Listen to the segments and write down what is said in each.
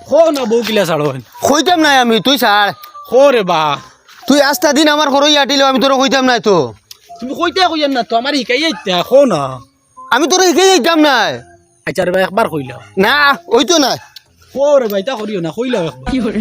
খো না বউ কিলা ছাড়ন কইতাম নাই আমি তুই ছাড় খো রে বা তুই আস্তা দিন আমার ঘরই আটিল আমি তোর কইতাম নাই তো তুমি কইতে কইয়াম না তো আমার শিকাই আইতা খো না আমি তোর শিখাই যাইতাম নাই আচ্ছা রে ভাই একবার কইলা না ওই তো নাই খো রে ভাই তা করিও না কইলা একবার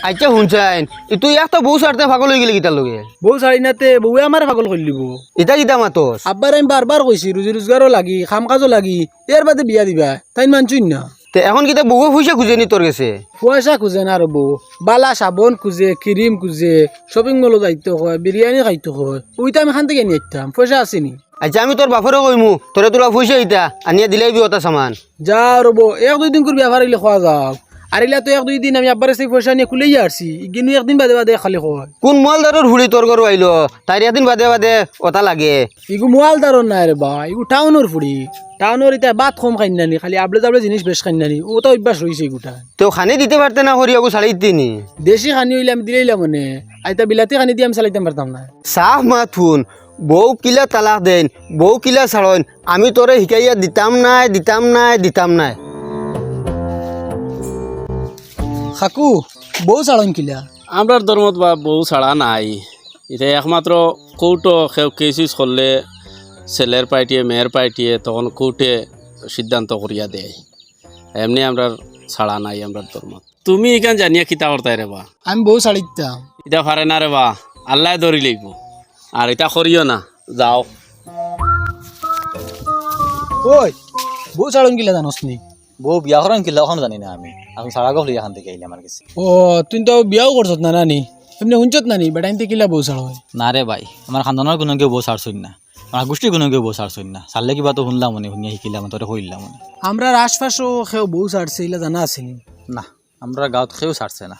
আচ্ছা শুনছাইন তুই একটা বউ ছাড়তে পাগল হয়ে গেলি কিতার লগে বউ ছাড়ি নাতে বউয়ে আমার পাগল করে দিব এটা কিতা মাতস আব্বার আমি বারবার কইছি রুজি রোজগারও লাগি খাম কাজও লাগি এর বাদে বিয়া দিবা তাই মানছুই না তে এখন কিতা বউ পয়সা খুঁজে নি তোর কাছে পয়সা খুঁজে না আর বউ বালা সাবন খুঁজে ক্রিম খুঁজে শপিং মল যাইতে হয় বিরিয়ানি খাইতে হয় ওইটা আমি খান থেকে নিয়ে যেতাম পয়সা আসেনি আচ্ছা আমি তোর বাপরে কইমু তোরে তোরা পয়সা ইতা আনিয়া দিলাই বিহতা সামান যা রব এক দুই দিন করবি আবার খাওয়া যাও আর এলা তো এক দুই দিন আমি আব্বার সেই পয়সা নিয়ে খুলেই আসছি কিন্তু একদিন বাদে বাদে খালি হয় কোন মালদারের হুড়ি তোর ঘর আইলো তাই একদিন বাদে বাদে ওটা লাগে ইগু মোয়ালদারও নাই রে বা ইগু টাউনের ফুড়ি টাউনের এটা বাত কম খাই নানি খালি আবলে তাবলে জিনিস বেশ খাই নানি ও তো অভ্যাস রয়েছে এগুটা তো খানি দিতে পারতে না করি আগু ছাড়ি দিনি দেশি খানি হইলে আমি দিলেইলাম মানে আইতা বিলাতি খানি দিয়ে আমি চালাইতে পারতাম না সাফ মাথুন বউ কিলা তালাক দেন বউ কিলা ছাড়ন আমি তোরে শিকাইয়া দিতাম নাই খাকু বউ চালন কিলা আমরার ধর্মত বা বউ ছাড়া নাই এটা একমাত্র কৌটো কেসিস করলে ছেলের পার্টিয়ে মেয়ের পার্টিয়ে তখন কোর্টে সিদ্ধান্ত করিয়া দেয় এমনি আমরা ছাড়া নাই আমরার ধর্মত তুমি এখান জানিয়া কিতা করতাই রে বা আমি বউ চালিতাম এটা পারে না রে বা আল্লাহ ধরি লইব আর এটা করিও না যাও ওই বউ চালন কিলা জানোস নি বউ বিয়া করেন কিলা এখন জানি না আমি সারা গহলি এখান থেকে আইলে আমার কাছে ও তুই তো বিয়াও করছত না নানি এমনি শুনছত নানি বেটাইতে কিলা বউ চাল হয় না রে ভাই আমার খানদানোর কোনো কেউ বউ ছাড়ছই না আমার গোষ্ঠীর কোনো কেউ বউ ছাড়ছই না ছাড়লে কিবা তো শুনলাম মনে শুনিয়া শিকিলাম তোরে কইলাম মনে আমরা আশপাশও কেউ বউ ছাড়ছে এগুলা জানা আছে নি না আমরা গাঁৱত কেউ ছাড়ছে না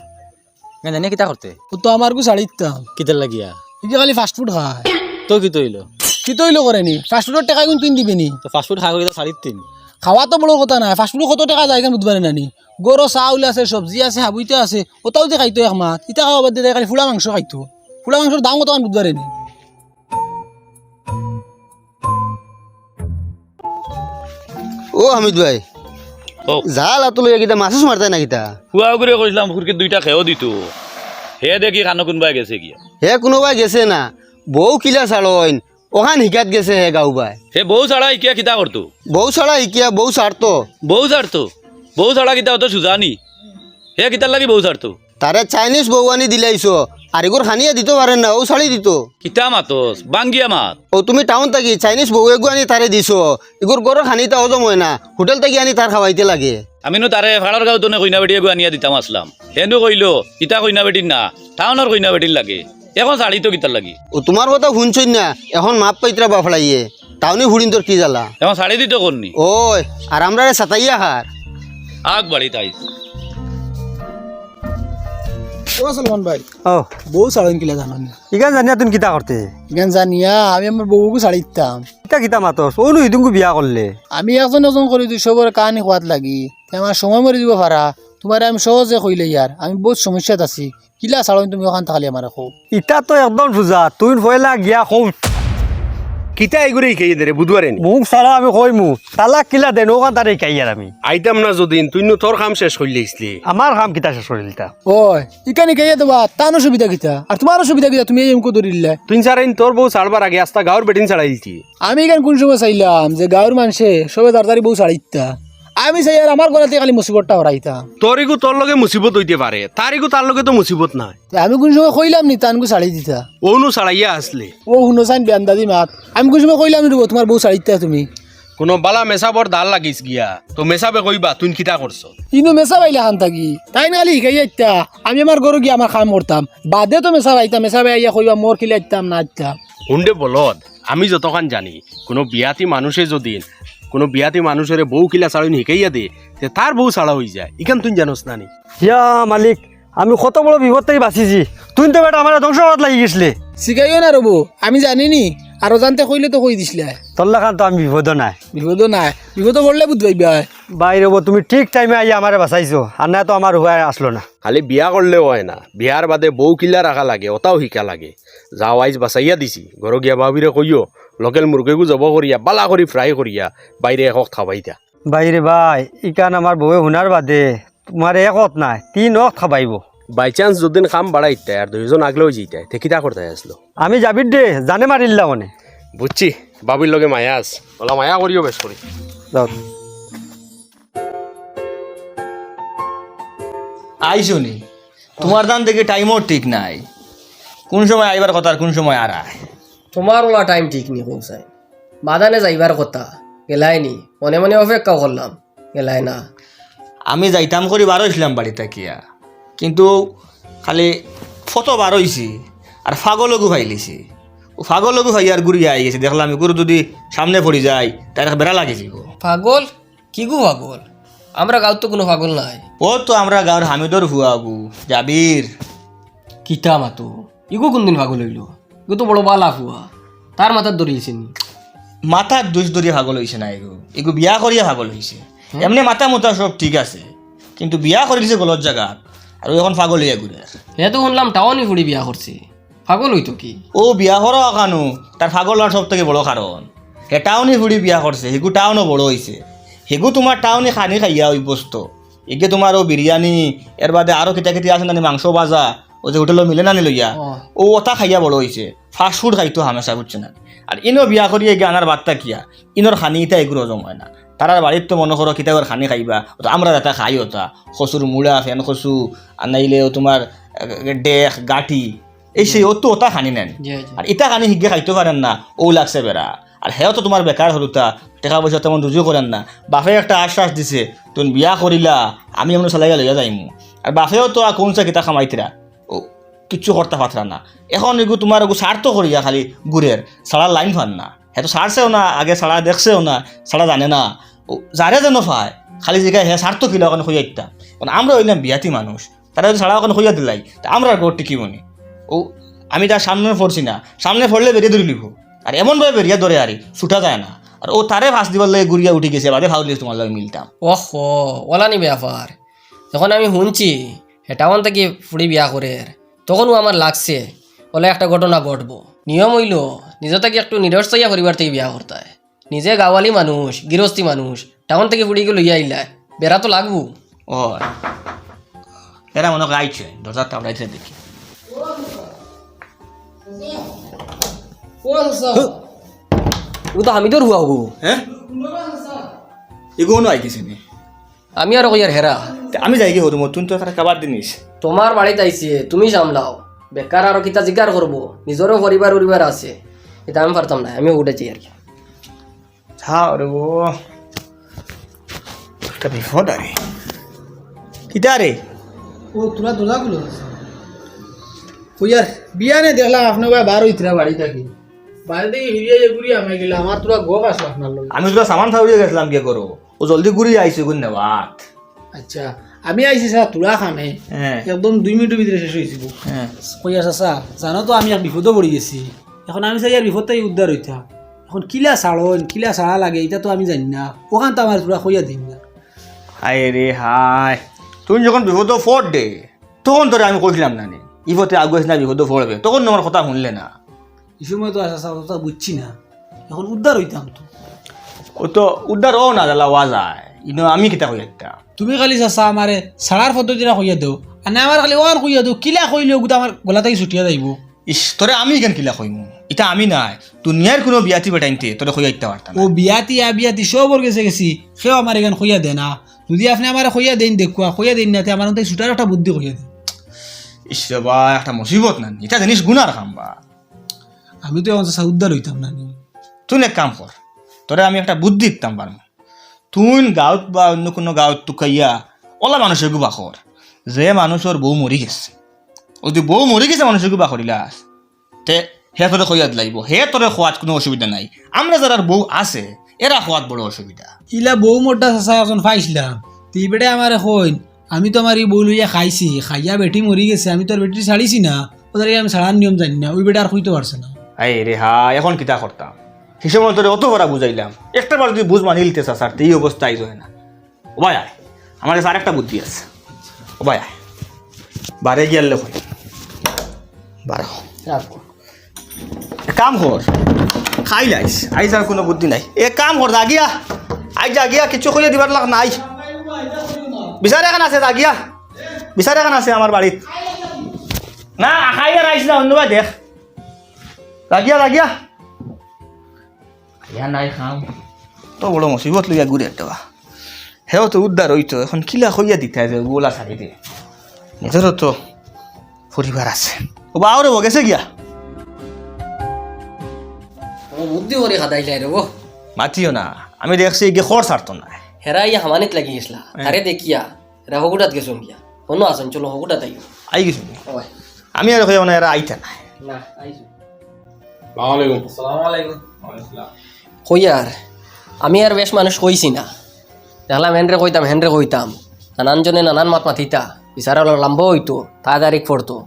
কেন জানি কিতা করতে ও তো আমার গু ছাড়িতাম কিতার লাগিয়া ইকে খালি ফাস্টফুড খায় তো কি তৈলো কি তৈলো করেনি ফাস্টফুডের টাকা কিন্তু তুই দিবি নি তো ফাস্টফুড খাই করে সাড়ে তিন খাওয়া তো বড় কথা না ফাস্টফুড কত টাকা যায় কেন বুধবারে নানি গরু চাউল আছে সবজি আছে হাবুইতে আছে ওটাও যে খাইতো এক মাত ইটা খাওয়া বাদ দিয়ে খালি ফুলা মাংস খাইতো ফুলা মাংসের দাম কত বুধবারে নি ও হামিদ ভাই জাল আতো লইয়া কিতা মাছ মারতাই না কিতা খুয়া করে কইলাম ফুরকে দুইটা খেয়েও দিত হে দেখি খানো কোনবাই গেছে গিয়া হে কোনোবাই গেছে না বউ কিলা ছাড়ন ওখান শিকাত গেছে হে গাঁও বাই হে বউ ছাড়া ইকিয়া কিতা করতো বউ ছাড়া শিকিয়া বউ ছাড়তো বউ ছাড়তো বউ ছাড়া কিতা হতো সুজানি হে কিতার লাগি বউ ছাড়তো তারে চাইনিজ বউ আনি দিলাইছো আর এগুর খানিয়া দিতে পারেন না ও ছাড়ি দিত কিতা মাতস বাঙ্গিয়া মাত ও তুমি টাউন থাকি চাইনিজ বউ এগু আনি তারে দিছো এগুর গরর খানিটা হজম হয় না হোটেল থেকে আনি তার খাওয়াইতে লাগে আমিনো তারে ভাড়ার গাঁও তোনে কইনা বেটি এগু আনিয়া দিতাম আসলাম হেনু কইলো কিতা কইনা বেটির না টাউনের কইনা বেটির লাগে এখন শাড়ি তো কিতার লাগি ও তোমার কথা শুনছই না এখন মাপ পাইতরা বাফলাইয়ে টাউনি হুড়িন তোর কি জ্বালা এখন শাড়ি দিত করনি ওই আর আমরা সাতাইয়া খার আগ বাড়ি তাই ও সলমান ভাই ও বউ চালন কিলা জানানি ইগান জানিয়া তুমি কিতা করতে ইগান জানিয়া আমি আমার বউকে ছাড়িতাম কিতা কিতা মাতস ও নু ইদুঙ্গু বিয়া করলে আমি একজন করে দিই সবার কাহানি খোয়াত লাগি আমার সময় মরে দিব পারা তোমার আমি সহজে কইলে ইয়ার আমি বহুত সমস্যাত আছি কিলা চালন তুমি ওখান থাকলে আমার খুব ইটা তো একদম সোজা তুই পয়লা গিয়া কৌ কিতা এগুলো শিখাই দে রে বুধবারে নি মুখ ছাড়া আমি কইমু তালাক কিলা দেন ওখান তারে কাইয়ার আমি আইতাম না যদিন তুই তোর কাম শেষ করলেইছলি আমার কাম কিতা শেষ করিল তা ওই ইকানি কে দেবা তানো সুবিধা কিতা আর তোমার সুবিধা কিতা তুমি এই এমকো ধরিলে তুই সারাইন তোর বউ ছাড়বার আগে আস্তা গাঁর বেটিন ছাড়াইলছি আমি এখান কোন সময় চাইলাম যে গাঁর মানুষে সবে তাড়াতাড়ি বউ ছাড়িতা আমি চাই আর আমার গলাতে খালি মুসিবতটা হরাইতা তোরিগু তোর লগে মুসিবত হইতে পারে তারিগু তার লগে তো মুসিবত নাই আমি কোন সময় কইলাম নি তানকু ছাড়ি দিতা ওনু ছাড়াইয়া আসলে ও শুনো চাইন বেন্দাদি মাত আমি কোন সময় কইলাম নি তোমার বউ ছাড়িতা তুমি কোনো বালা মেসাবর দাল লাগিস গিয়া তো মেসাবে কইবা তুই কিতা করছ ইনো মেসা বাইলে খান থাকি তাই না খালি শিখাই যাইতা আমি আমার গরু গিয়ে আমার কাম করতাম বাদে তো মেসা বাইতাম মেসা বাইয়া কইবা মোর খিলে যাইতাম না যাইতাম হুন্ডে বলদ আমি যতখান জানি কোনো বিয়াতি মানুষে যদি কোনো বিয়াতি মানুষের বউ কিলা ছাড়ুন শিখাইয়া দে তে তার বউ ছাড়া হয়ে যায় ইখান তুই জানোস না নি ইয়া মালিক আমি কত বড় বিপদ থেকে বাঁচিছি তুই তো বেটা আমার ধ্বংস হওয়াত লাগি গেছলে শিখাইও না রবো আমি জানিনি আরো জানতে কইলে তো কই দিছিলে তোর খান তো আমি বিপদ নাই বিপদ নাই বিপদ পড়লে বুঝবাই বাইরে তুমি ঠিক টাইমে আইয়া আমারে বাঁচাইছো আর না তো আমার উপায় আসলো না খালি বিয়া করলেও হয় না বিয়ার বাদে বউ কিলা রাখা লাগে ওটাও শিকা লাগে যাও আইজ বাঁচাইয়া দিছি ঘর গিয়া বাবিরে কইও লোকেল মুরগিগু জব করিয়া বালা করি ফ্রাই করিয়া বাইরে একক খাবাইতা বাইরে ভাই ইকান আমার বউয়ে হুনার বাদে তোমার একত নাই 3 অক্ত খাবাইব। বাই চান্স যদিন কাম বাড়াইতে আর দুইজন আগলেও যেতে তে কিতা করতে আসলো? আমি যাবি দে জানে মারিল্লা মনে বুঝছি বাবির লগে মায়া আস, ওলা মায়া করিও বেশ করি। যাও। আইসনি তোমার দান থেকে টাইমও ঠিক নাই, কোন সময় আইবার কথা আর কোন সময় আর আয়। তোমার ওলা টাইম ঠিক নি পৌঁছায় বাদানে যাইবার কথা গেলাই নি মনে মনে অপেক্ষা করলাম গেলাই না। আমি যাইতাম করি বার হইছিলাম বাড়িতে কিয়া, কিন্তু খালি ফটো বার হইছি আর ফাগলগু ফাইলিছি। ও ফাগলগু ফাই আর ঘুরিয়ে আই গেছে, দেখলাম গরু যদি সামনে পড়ি যায় তার বেড়া লাগে যাব। পাগল কি গো পাগল? আমরা গাঁত তো কোনো পাগল নাই। ও তো আমরা গাঁর হামিদর হুয়াবু জাবির। কিতা মাতো ইগো কোনদিন পাগল হইল? ইগো তো বড় বালা হুয়া, তার মাথার ধরিয়েছে নি। মাথার দোষ ধরিয়া ভাগল হয়েছে না, এগু এগু বিয়া করিয়া ভাগল হয়েছে। এমনি মাথা মোতা সব ঠিক আছে, কিন্তু বিয়া করে দিছে গলত জায়গা আর এখন পাগল হইয়া ঘুরে। হে তো শুনলাম টাউনি ফুড়ি বিয়া করছে, পাগল হইতো কি? ও বিয়া করা কানু তার পাগল হওয়ার সব থেকে বড় কারণ হে টাউনি ফুড়ি বিয়া করছে, হেগু টাউনও বড় হয়েছে। হেগু তোমার টাউনি খানি খাইয়া অভ্যস্ত। এগে তোমার ও বিরিয়ানি এর বাদে আরো কিতা কিতা আছে নানি মাংস ভাজা ও যে হোটেলও মিলে নানি লইয়া ও ওটা খাইয়া বড় হয়েছে। ফাস্ট ফুড খাইতো হামেশা বুঝছে না। আর ইনো বিয়া করিয়া গিয়ে আনার বার্তা কিয়া ইনোর খানি ইটা এগুলো জমায় না। তারার বাড়ির তো মনে করো কিতাবের খানি খাইবা, আমরা যাতা খাই ওটা খসুর মুড়া ফেন খসু আর নাইলেও তোমার ডেক গাঠি এই সেই ও তো ওটা খানি নেন। আর ইটা খানি হিগে খাইতে পারেন না, ও লাগছে বেড়া। আর হেও তো তোমার বেকার হলুতা টাকা পয়সা তেমন রুজু করেন না। বাপে একটা আশ্বাস দিছে তুমি বিয়া করিলা আমি এমন চালাইয়া লইয়া যাইমু। আর বাপেও তো কোন চা কিতা খামাইতরা ও কিচ্ছু করতে পারতাম না। এখন এগু তোমার এগু স্বার্থ করিয়া খালি গুড়ের সাড়ার লাইন ফান না। হ্যাঁ তো সারছেও না, আগে সাড়া দেখছেও না, সাড়া জানে না। ও যারে যেন পায় খালি জায়গায় হ্যাঁ স্বার্থ কিলা ওখানে হইয়া দিতাম। কারণ আমরা হইলাম বিয়াতি মানুষ, তারা যদি সাড়া ওখানে হইয়া দিলাই তা আমরা গোর টিকিবনি। ও আমি তার সামনে পড়ছি না, সামনে পড়লে বেরিয়ে ধরে লিখো। আর এমনভাবে বেরিয়ে ধরে আরি ছুটা যায় না। আর ও তারে ফাঁস দিবার লাগে ঘুরিয়া উঠে গেছে, বাদে ভাবলে তোমার লাগে মিলতাম। ওহ ওলা নি ব্যাপার। যখন আমি শুনছি হেটাওয়ান থেকে ফুড়ি বিয়া করে তখনও আমার লাগছে বলে একটা ঘটনা ঘটবো। নিয়ম হইল নিজে থেকে একটু নিরস্তাইয়া পরিবার থেকে বিয়া করতে হয়। নিজে গাওয়ালি মানুষ গৃহস্থী মানুষ টাউন থেকে ফুড়িকে লইয়া আইলা বেড়া তো লাগবো। ও এরা মনে করে আইছে দরজার তাবড়াইছে দেখি। ও তো হামিদর হুয়া হবো। হ্যাঁ এগুলো আইতেছে নি, আমি আর কইয়ার হেরা আমি যাই গিয়ে হরু তুই তো একটা খাবার জিনিস তোমার বাড়িতে আইছে তুমি সামলাও। বেকার আরো কিতা জিজ্ঞার করবো, নিজেরও পরিবার পরিবার আছে, এটা আমি পারতাম না। আমি উঠেছি আর কি। ছাও রে ও একটা বিপদ আরে কিতা রে। ও তোরা দোলাগুলো কইয়ার বিয়া নে দেখলাম আপনার ভাই বার হইতরা বাড়ি থাকি বাড়ি থেকে হিরিয়া ঘুরি আমি গেলাম। আমার তোরা গোপ আসলো আপনার লগে। আমি তোরা সামান থাউরিয়ে গেছিলাম গিয়ে করো, ও জলদি ঘুরি আইছে গুণ নেবাত। আচ্ছা আমি আইছি স্যার তোরা খামে হ্যাঁ একদম 2 মিনিটের ভিতরে শেষ হয়েছিল। হ্যাঁ কইয়া চাচা জানো তো আমি এক বিপদও পড়ে গেছি। এখন আমি চাই আর বিপদ থেকে উদ্ধার হইতা। এখন কিলা ছাড়ন কিলা ছাড়া লাগে এটা তো আমি জানি না। ওখান তো আমার তোরা কইয়া দিন না। হায় রে হায়, তুমি যখন বিপদ ফোর দে তখন তোরে আমি কইছিলাম না নি ইফতে আগুয়েছ না বিপদ ফোরবে, তখন আমার কথা শুনলে না। এই সময় তো চাচা কথা বুঝছি না, এখন উদ্ধার হইতাম তো। ও তো উদ্ধার ও না জ্বালা ওয়া যায় ইনো আমি কিতা কই একটা। তুমি খালি চাচা আমারে ছাড়ার পদ্ধতিটা কইয়া দেও আর না আমার খালি ওয়ান কইয়া দেও কিলা কইলেও গোটা আমার গলা থেকে ছুটিয়া যাইব। ইস তোরে আমি কেন কিলা কইমু, এটা আমি নাই দুনিয়ার কোনো বিয়াতি বেটাইনতে তোরে কইয়া দিতে পারতাম ও বিয়াতি আবিয়াতি সবর গেছে গেছি সেও আমার এখান কইয়া দে না। যদি আপনি আমার কইয়া দেন দেখুয়া কইয়া দেন না আমার তাই ছুটার একটা বুদ্ধি কইয়া দেন। ইস বা একটা মুসিবত না এটা জিনিস গুনার কাম বা। আমি তো এখন চাচা উদ্ধার হইতাম না। তুই এক কাম কর, তোরে আমি একটা বুদ্ধি দিতাম পারবো। তুই গাঁৱত বা অন্য কোনো গাঁৱত টুকাইয়া ওলা মানুষের গুবা কর যে মানুষের বউ মরি গেছে। ও তুই বউ মরি গেছে মানুষের গুবা করিলাস তে হে তোরে খোয়াত লাগব, হে তোরে খোয়াত কোনো অসুবিধা নাই। আমরা যারা বউ আছে এরা খোয়াত বড় অসুবিধা। ইলা বউ মোটা চাচা এখন পাইছিলাম তুই বেটে আমার কইন আমি তো আমার এই বউ লইয়া খাইছি খাইয়া বেটি মরি গেছে আমি তোর বেটি ছাড়িছি না ওদের আমি ছাড়ার নিয়ম জানি না। ওই বেটা আর কইতে পারছে না। আই রে হা এখন কিতা করতাম হিসেবে তোরে অত বড় বুঝাইলাম একটা বার যদি বুঝ মানিলতে স্যার এই অবস্থা আইজ হয় না। ও ভাই আয় আমার কাছে আরেকটা বুদ্ধি আছে। ও ভাই আয় বারে গিয়ালে কই বারো কাম কর খাই লাইস আইজ আর কোনো বুদ্ধি নাই। এ কাম কর আগিয়া আইজ আগিয়া কিছু কইয়া দিবার লাগ নাই। বিচার এখন আছে জাগিয়া বিচার এখন আছে আমার বাড়িত না খাইয়া রাইস না অন্য দেখ লাগিয়া লাগিয়া ইয়া নাই খাম তো বড় মুসিবত লইয়া ঘুরে একটা হেও তো উদ্ধার হইতো এখন কিলা হইয়া দিতে আছে গোলা ছাড়ি দিয়ে নিজেরও তো পরিবার আছে ও বাউরে গেছে গিয়া বুদ্ধি করে খাদাই যাই রে ও মাতিও না আমি দেখছি গিয়ে খড় ছাড়তো না হেরা ইয়া হামানিত লাগি গেছলা আরে দেখিয়া হেরা হগুটাত গেছুন গিয়া কোনো আসেন চলো হগুটাত আইও আই গেছি ওই আমি আর হইয়া মানে এরা আইতা না না আইছো কইয়ার আমি আর বেশ মানুষ কইছি না দেখলাম হেনরে কইতাম হেনরে কইতাম নানানজনে নানান মাত মাতিতা বিচারা লম্বা হইতো তাড়াতাড়ি পড়তো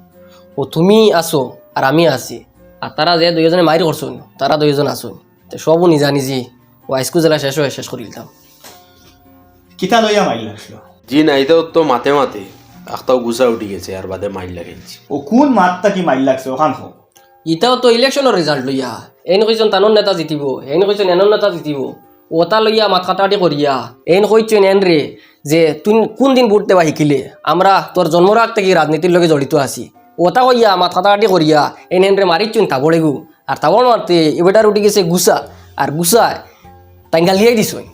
ও তুমি আসো আর আমি আছি আর তারা যে দুইজনে মাইর করছুন তারা দুইজন আসুন তো সবও নিজা নিজি ও হাইস্কুল জেলা শেষ হয়ে শেষ করে দিতাম কিতা লইয়া মাইল আসলো জি না এটাও তো মাতে মাতে আখটাও গুছা উঠি গেছে আর বাদে মাইল লাগাইছি ও কোন মাতটা কি মাইল লাগছে ওখান হোক ইটাও তো ইলেকশনের রেজাল্ট লইয়া এন কইছেন তানোর নেতা জিতিব এন কইছেন এনর নেতা জিতিব ওটা লইয়া মাত কাটাটি করিয়া এন কইছেন এন রে যে তুই কোন দিন ভোট দেওয়া শিকিলে আমরা তোর জন্মর আগ থেকে রাজনীতির লগে জড়িত আছি ওটা কইয়া মাত কাটাটি করিয়া এন রে মারিচ্ছুন তাবড়েগু আর তাবড় মারতে এবেটার উঠে গেছে গুসা আর গুসা তাই গালিয়াই দিছুন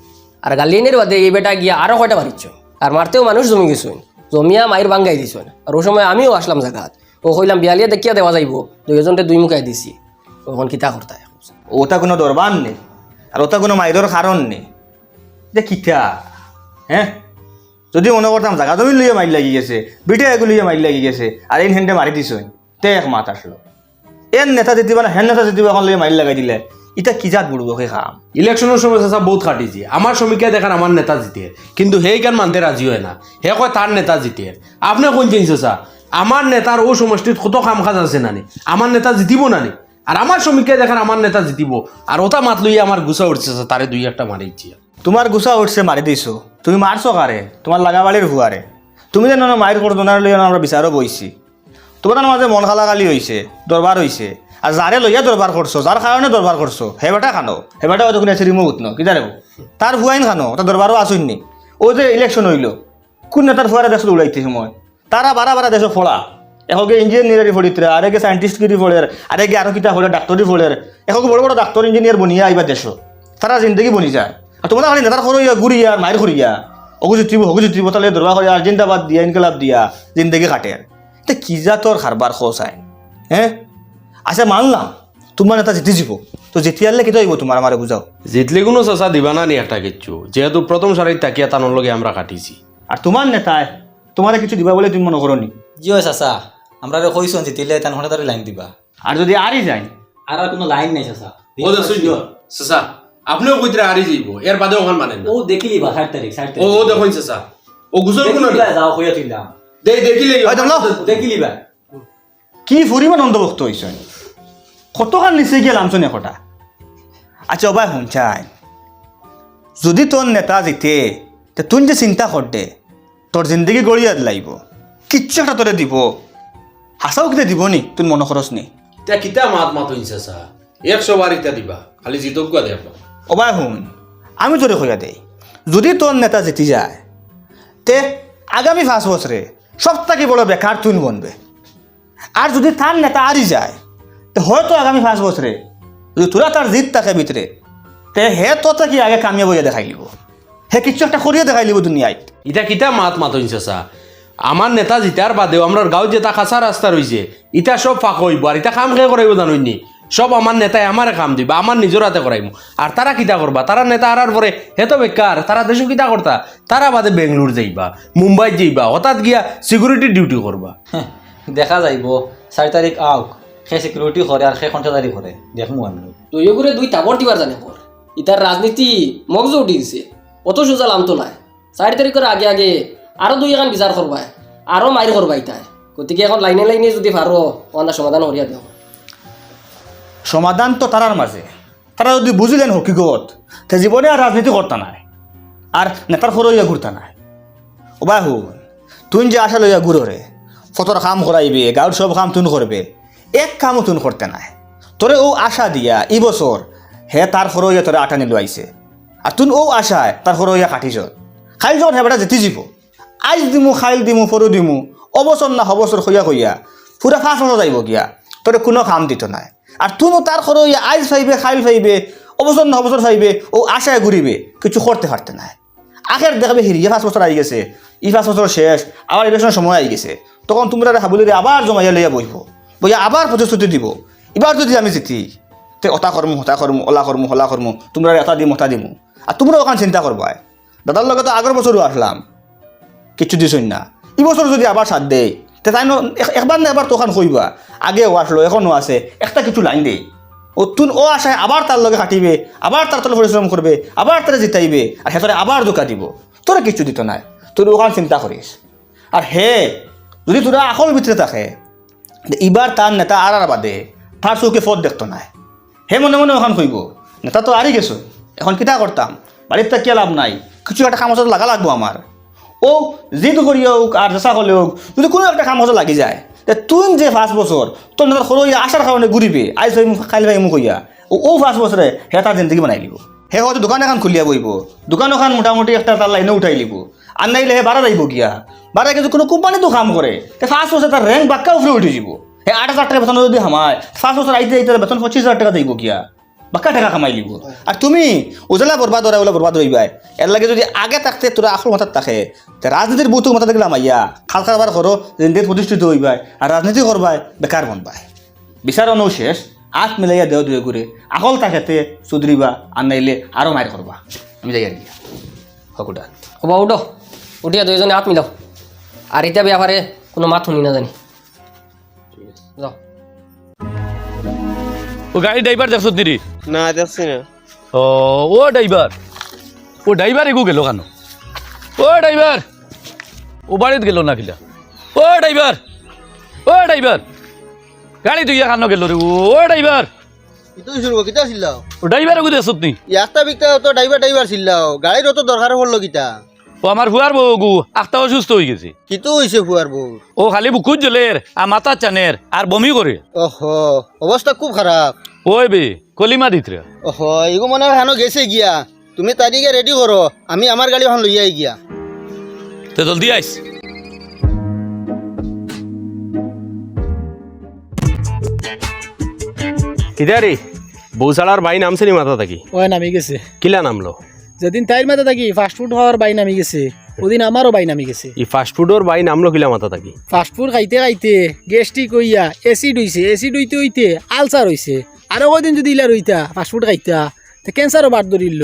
আর গালিয়ানের বাদে এই বেটা গিয়া আরো কয়টা মারিচ্ছুন আর মারতেও মানুষ জমি গেছুন জমিয়া মায়ের বাঙ্গাই দিছুন আর ও সময় আমিও আসলাম জায়গাত ও কইলাম বিয়ালিয়া দেখিয়া দেওয়া যাইব দুইজনটা দুই মুখাই দিছি ওখন কিতা করতায় ওটা কোনো দরবার নেই আর ওটা কোনো মাইরের কারণ নেই যে কিতা হ্যাঁ যদি মনে করতাম জাগা জমি লইয়া মাইল লাগি গেছে বিটা এগুলো লইয়া মাইল লাগি গেছে আর এই হেনটে মারি দিছ তে এক মাত আসলো এর নেতা জিতিবা না হেন নেতা জিতিবা এখন লইয়া মাইল লাগাই দিলে এটা কি জাত বুড়বো সেই খাম ইলেকশনের সময় চাচা বহুত খাটিছি আমার সমীক্ষায় দেখেন আমার নেতা জিতে কিন্তু সেই গান মানতে রাজি হয় না হে কয় তার নেতা জিতে আপনি কোন চিনছে চা আমার নেতার ও সমষ্টিত কত কাম কাজ আছে নানি আমার নেতা জিতিব নানি আর আমার সমীক্ষায় দেখেন আমার নেতা জিতিব আর ওটা মাত লইয়া আমার গুছা উঠছে তারে দুই একটা মারিছি তোমার গুছা উঠছে মারি দিছো তুমি মারছো কারে তোমার লাগাবাড়ির হুয়ারে তুমি যেন মায়ের করদোনার লইয়া আমরা বিচারও বইছি তোমার মাঝে মন খালাগালি হয়েছে দরবার হয়েছে আর যারে লইয়া দরবার করছো যার কারণে দরবার করছো হেবাটা খানো হেবাটা হয়তো কোনো এসে রিমোট ন কি জানে তার হুয়াইন খানো তার দরবারও আসুননি ও যে ইলেকশন হইলো কোন নেতার ফুয়ারে দেখছো উড়াইতে সময় তারা বারা বারা দেশো ফোড়া এখনকে ইঞ্জিনিয়ারি ফড়িতে আরেকে সাইন্টিস্টগিরি ফোড়ের আরেকে আরো কিতা ফোড়ে ডাক্তারি ফোড়ের এখন বড় বড় ডাক্তার ইঞ্জিনিয়ার বনিয়া আইবা দেশো তারা জিন্দগি বনি যায় আর তোমরা খালি নেতার খরইয়া ঘুরিয়া মায়ের ঘুরিয়া অগুজিত্রিব তাহলে দরবার করিয়া আর জিন্দাবাদ দিয়া ইনকলাব দিয়া জিন্দগি কাটে এটা কি যা তোর খারবার খোসায় হ্যাঁ আচ্ছা মানলাম তোমার নেতা জিতে যাব তো জিতি আনলে কি হইব তোমার আমারে বুঝাও জিতলে কোনো চাচা দিবা না নি একটা কিচ্ছু যেহেতু প্রথম সারির তাকিয়া তানোর লগে আমরা কাটিছি আর তোমার নেতায় তোমারে কিছু দিবা বলে তুমি মনে করো নি জিও চাচা আমরা কইসন জিতিলে তান হঠাৎ লাইন দিবা আর যদি আরই যায় আর কোনো লাইন নাই চাচা ও দেখুন চাচা আপনিও কইতে হারি যাইব এর বাদে ওখান মানেন ও দেখিলি বা 60 তারিখ ও দেখুন চাচা ও গুজর কোন যাও কইয়া তুইলাম দেখিলে দেখিলি বা কি পরিমাণ অন্ধভক্ত হয়েছ কতখান নিচে গিয়ে লামছন একটা আচ্ছা অবাই শুনছাই যদি তোর নেতা জিতে তুই যে চিন্তা করতে তোর জিন্দগি গড়িয়া লাগব কিচ্ছু একটা তোরে দিব হাসাও কিতে দিব নি তুই মনে খরচ নি তা কিতা মাত মাত হইছে চাচা 100 বার ইটা দিবা খালি জিতক দেখ অবাই শুন আমি তোরে কইয়া দেই যদি তোর নেতা জিতি যায় তে আগামী 5 বছরে সব থেকে বড় বেকার তুই বনবে আর যদি তার নেতা আরি যায় তো হয়তো আগামী 5 বছরে যদি তোরা তার জিত থাকে ভিতরে তে হে তো কি আগে কামিয়াব হইয়া দেখাই লিব হে কিছু একটা করিয়া দেখাই লিব দুনিয়ায় ইটা কিতা মাত মাত হইছে চাচা আমার নেতা জিতার বাদেও আমরা গাঁও যেটা কাঁচা রাস্তা রয়েছে ইটা সব ফাঁক হইব আর ইটা কাম খেয়ে করাইব জানুইনি সব আমার নেতায় আমারে কাম দিবা আমার নিজের হাতে করাইব আর তারা কিতা করবা তারা নেতা আরার পরে হেতো বেকার তারা দেশও কিতা করতা তারা বাদে বেঙ্গলোর যাইবা মুম্বাই যাইবা হঠাৎ গিয়া সিকিউরিটি ডিউটি করবা দেখা যাইব 4 তারিখ আউক সে সিকিউরিটি করে আর সে কন্ট্রাক্টারি করে দেখমু আমি দুই করে দুই তাবর দিবার জানে পর ইতার রাজনীতি মগজ উঠি দিছে অত সোজা লাম তো নাই 4 তারিখের আগে আগে আরো দুই এখন বিচার করবাই আরো মাইর করবাই তাই গতিকে এখন লাইনে লাইনে যদি পারো ওনার সমাধান করিয়া দেও সমাধান তো তারার মাঝে তারা যদি বুঝিলেন হকিকত তে জীবনে আর রাজনীতি করতা নাই আর নেতার খরইয়া ঘুরতা নাই ওবাই হুন তুই যে আশা লইয়া ঘুররে ফতর কাম করাইবে গাঁর সব কাম তুন করবে এক কামও তুন করতে নাই তোরে ও আশা দিয়া ই বছর হে তার খরইয়া তোরে আটা নিল আইছে আর তুন ও আশায় তার খরইয়া কাটিছ খাই যখন হেবাটা জিতি যাব আইজ দিমু খাইল দিমু ফরু দিমু অবসর না হবসর হইয়া কইয়া পুরা 5 বছর যাইব গিয়া তোরে কোনো কাম দিত নাই আর তুমিও তার খরচ হইয়া আইজ ফাইবে খাইল ফাইবে অবসর না হবসর ফাইবে ও আশায় ঘুরিবে কিছু করতে পারতে নাই আখের দেখবে হিরিয়ে 5 বছর আই গেছে 5 বছর শেষ আবার ইলেকশন সময় আই গেছে তখন তোমরা হাবুলিরে আবার জমাইয়া লইয়া বইয়া আবার প্রতিশ্রুতি দিব এবার যদি আমি জিতি তে অতা করমু হতা করমু ওলা করমু হলা করমু তোমরা এটা দিমু হতা দিমু আর তোমরা ওখান চিন্তা করবাই দাদার লগে তো আগের বছরও আসলাম কিছু দিছই না এই বছর যদি আবার সাথ দেয় তে তাই একবার না এবার তখন কইবা আগেও আসলো এখনও আছে একটা কিছু লাইন দেই ও আশায় আবার তার লগে কাটিবে আবার তার তলে পরিশ্রম করবে আবার তারা জিতাইবে আর হেতরে আবার ধোকা দিব তোরা কিছু দিত নাই তোর ওখান চিন্তা করিস আর হে যদি তোরা আকল ভিতরে থাকে এবার তার নেতা আর বাদে তার চৌকে ফদ দেখতো নাই হে মনে মনে ওখান কইব নেতা তো আরই গেছো এখন কিতা করতাম বাড়িতে কে লাভ নাই কিছু একটা কাম লাগা লাগবো আমার ও যিটো করি হোক আর চেষ্টা করলে হোক যদি কোনো একটা কাম লাগি যায় তুই যে 5 বছর তোর নেতার সরু আসার কারণে ঘুরিবে আইস খাইল ভাই মুখ হইয়া ও 5 বছরে হে তার জিন্দগি বানাই লিব হে হয়তো দোকান এখন খুলিয়া বইব দোকান ওখান মোটামুটি একটা তার লাইনে উঠাই লিব আর নাইলে হে বাড়া যাইব গিয়া বাড়া কিন্তু কোনো কোম্পানিতো কাম করে 5 বছর তার র্যাঙ্ক বাক্কা উপরে উঠে যাব হে 8,000 টাকা বেতন যদি হামায় 5 বছর আইতে আইতে বেতন 25,000 টাকা দিব গিয়া বাক্কা টাকা কামাই লিব আর তুমি উজলা বরবাদ ওরা ওলা বরবাদ হইবাই এর লাগে যদি আগে থাকতে তোরা আসল মাথার থাকে রাজনীতির বউতো মাথা দেখলাম আইয়া খাল খাবার করো জিন্দির প্রতিষ্ঠিত হইবাই আর রাজনীতি করবাই বেকার বনবাই বিচারণও শেষ আখ মিলাইয়া দেও দুয়ে করে আকল থাকেতে সুধরিবা আর নাইলে আরও মায়ের করবা আমি যাই আর গিয়া হকুটা হবা উঠো উঠিয়া দুইজনে হাত মিলাও আর এটা ব্যাপারে কোনো মাত শুনি না জানি যাও ও গাড়ি ড্রাইভার দেখছ নিরি না দেখছি না ও ড্রাইভার এগু গেল কেন ও ড্রাইভার ও বাড়িত গেল না কিলা ও ড্রাইভার গাড়ি তুই খানো গেল রে ও ড্রাইভার কিতো শুরু কিতা ছিলাও ও ড্রাইভার এগু দেখছ নি ইয়াস্তা বিকতা তো ড্রাইভার ছিলাও গাড়ির তো দরকার পড়লো কিতা ও আমার হুয়ার বউ গু আখটা অসুস্থ হয়ে গেছে কিতো হইছে ফুয়ার বউ ও খালি বুকুত জ্বলের আর মাথা চানের আর বমি করে ওহো অবস্থা খুব খারাপ ওই বে কলিমা দিতরে ওহো এগো মনে হয় হানো গেছে গিয়া তুমি তারিখে রেডি করো আমি আমার গাড়ি ওখান লইয়াই গিয়া তো জলদি আইস কিদারি বৌসালার বাই নামছে নি মাথা থাকি ওই নামি গেছে কিলা নামলো যেদিন তাইর মাথা থাকি ফাস্টফুড খাওয়ার বাই নামি গেছে ওদিন আমারও বাই নামি গেছে ই ফাস্টফুডর বাই নামলো কিলা মাথা থাকি ফাস্টফুড খাইতে খাইতে গ্যাস্ট্রিক হইয়া এসিড হইতে হইতে আলসার হইছে আরো কদিন যদি ইলা রইতা ফাস্টফুড খাইতা তো ক্যান্সারও বাদ ধরিল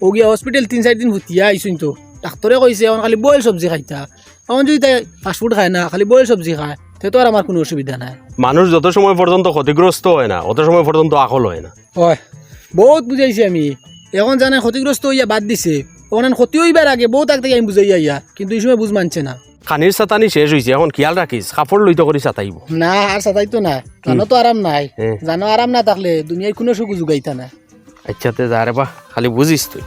ও গিয়া হসপিটাল 3-4 দিন ভুতিয়া আইসুন তো ডাক্তরে কইছে এখন খালি বয়েল সবজি খাইতা এখন যদি তাই ফাস্টফুড খায় না খালি বয়েল সবজি খায় তো আর আমার কোনো অসুবিধা নাই মানুষ যত সময় পর্যন্ত ক্ষতিগ্রস্ত হয় না অত সময় পর্যন্ত আকল হয় না হয় বহুত বুঝাইছি আমি এখন জানে ক্ষতিগ্রস্ত হইয়া বাদ দিছে ওখানে ক্ষতি হইবার আগে বহুত আগ থেকে আমি বুঝাইয়া ইয়া কিন্তু এই সময় বুঝ মানছে না খানির চাতানি শেষ হয়েছে এখন খেয়াল রাখিস কাপড় লইতে করে চাতাইব না আর সাতাই তো না জানো তো আরাম নাই হ্যাঁ। জানো আরাম না থাকলে দুনিয়ায় কোনো সুখ যোগাইতা না আচ্ছা তে যা রে বা খালি বুঝিস তুই